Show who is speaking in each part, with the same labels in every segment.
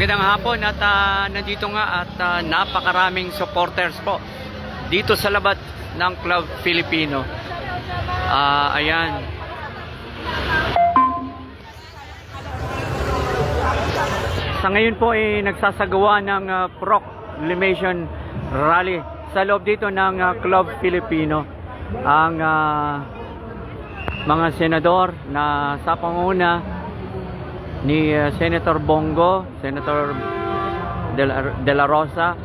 Speaker 1: Magandang hapon at nandito nga at napakaraming supporters po dito sa labas ng Club Filipino. Ayan. Sa ngayon po ay nagsasagawa ng proclamation rally sa loob dito ng Club Filipino. Ang mga senador na sa panguna ni Senator Bongo, Senator De La Rosa,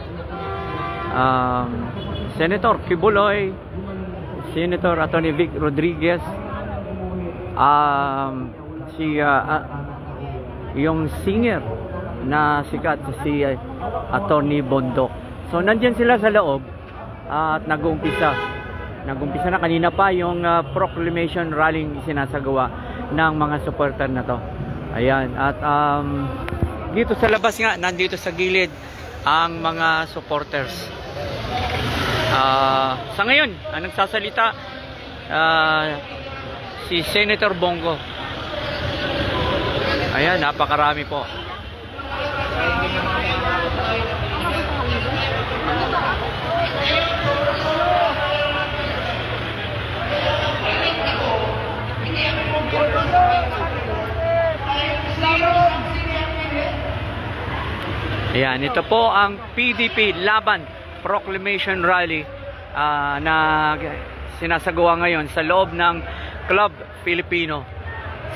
Speaker 1: Senator Kibuloy, Senator Atty. Vic Rodriguez, yung singer na sikat si Atty. Bondok. So nandiyan sila sa loob at nag-uumpisa na kanina pa yung proclamation rally sinasagawa ng mga supporter na to. Ayan, at dito sa labas nga, nandito sa gilid ang mga supporters. Sa ngayon, ang nagsasalita si Senator Bongo. Ayan, napakarami po. Ayan, ito po ang PDP Laban Proclamation Rally na sinasagawa ngayon sa loob ng Club Filipino.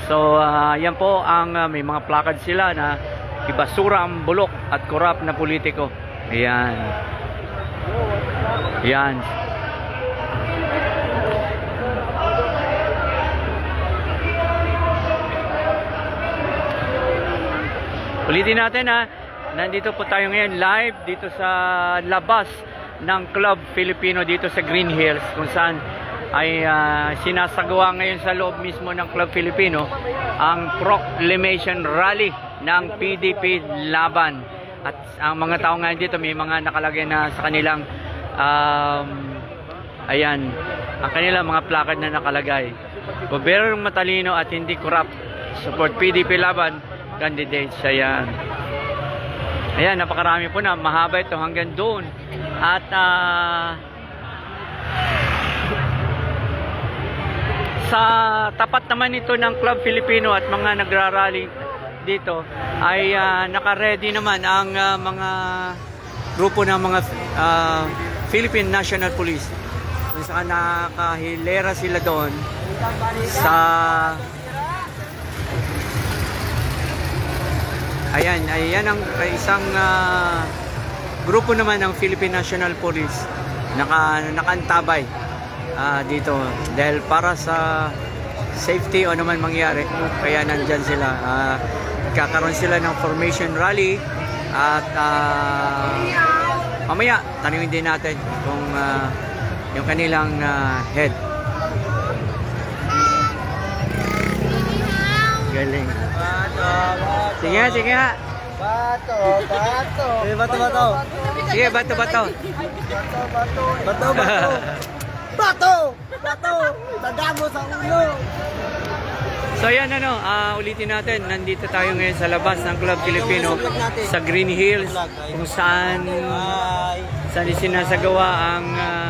Speaker 1: So, yan po ang may mga placard sila na ibasura ang bulok at korap na politiko. Ayan. Ayan. Ulitin natin nandito po tayo ngayon live dito sa labas ng Club Filipino dito sa Green Hills, kung saan ay sinasagawa ngayon sa loob mismo ng Club Filipino ang proclamation rally ng PDP Laban. At ang mga tao ngayon dito may mga nakalagay na sa kanilang ayan, ang kanilang mga placard na nakalagay: gobyernong matalino at hindi corrupt, support PDP Laban candidates. Ayan, napakarami po na, mahaba ito hanggang doon. At sa tapat naman ito ng Club Filipino at mga nagrarally dito ay naka-ready naman ang mga grupo ng mga Philippine National Police. Kung saan nakahilera sila doon sa ayan ang isang grupo naman ng Philippine National Police nakaantabay dito dahil para sa safety o naman mangyari, kaya nandyan sila. Kakaroon sila ng formation rally at mamaya tanungin din natin kung yung kanilang head. Galing. Sige nga. Bato. Sige, bato. Tagamo sa ulo. So yan ulitin natin, nandito tayo ngayon sa labas ng Club Filipino sa Green Hills, kung saan sinasagawa ang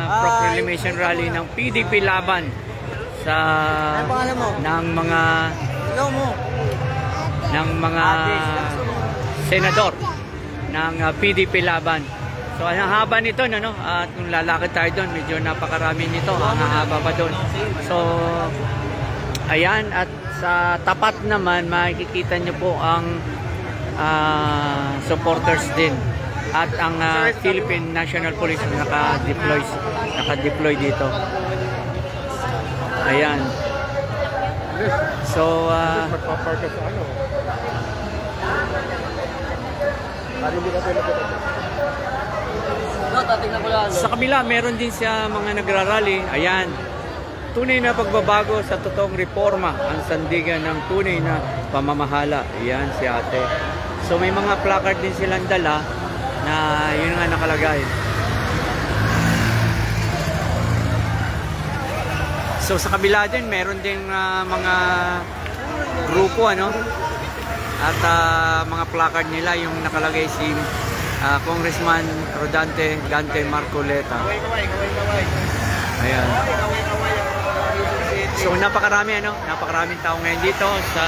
Speaker 1: proclamation rally ng PDP Laban ng mga senador ng PDP Laban. So ang haba nito at kung lalakad tayo doon, medyo napakarami nito, ang haba pa doon. So ayan, at sa tapat naman makikita nyo po ang supporters din at ang Philippine National Police naka-deploy dito. Ayan. So sa kabila meron din siya mga nagrarally. Ayan, tunay na pagbabago sa totoong reforma ang sandigan ng tunay na pamamahala. Ayan si ate. So may mga placard din silang dala na yun nga nakalagay. So sa kabila din meron ding mga grupo At mga placard nila yung nakalagay si Congressman Rodante Gante Marcoleta. Ayan. So napakarami napakaraming tao ngayon dito sa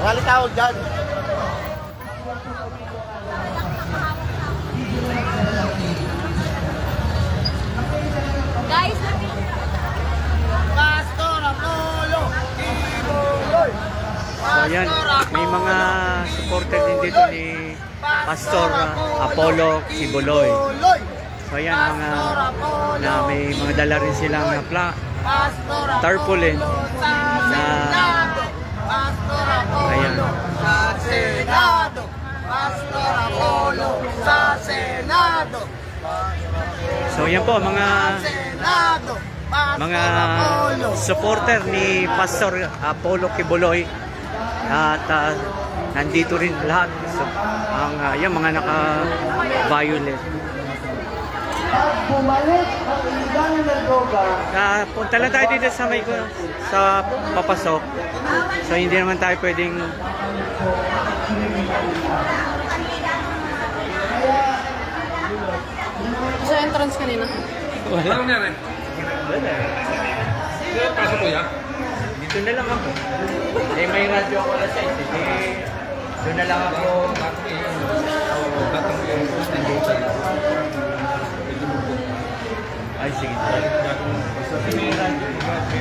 Speaker 2: Wali tao dyan.
Speaker 3: Guys,
Speaker 2: Pastor Apollo Kibuloy.
Speaker 1: So yan, may mga supporter din dito ni Pastor Apollo Kibuloy. So yan, may mga dala rin silang tarpaulin na
Speaker 2: Pastor Apollo
Speaker 1: ayan.
Speaker 2: Sa Senado. Pastor Apollo sa Senado.
Speaker 1: So yan po mga supporter ni Pastor Apollo Kibuloy at nandito rin lahat. So, yung mga naka-violet.
Speaker 2: Bumalik ang ilang nagoga.
Speaker 1: Punta lang tayo dito sa papasok. So hindi naman tayo pwedeng
Speaker 3: sa entrance kanina.
Speaker 1: wala.
Speaker 4: Ano na rin? Pasok ko yan?
Speaker 1: Dito na lang ako. May radyo ako na sa doon na lang ako. Ay, sige. May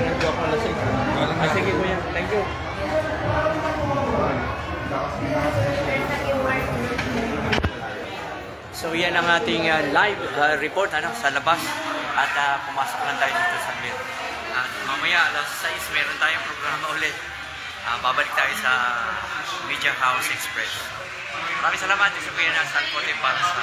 Speaker 1: radyo ako na sa sige kuya. Thank you. So yan ang ating live report sa labas at pumasok lang tayo dito sa Mir. At mamaya alas 6 meron tayong programa ulit. Babalik tayo sa Media House Express. Maraming salamat sa kuya na San Cote para sa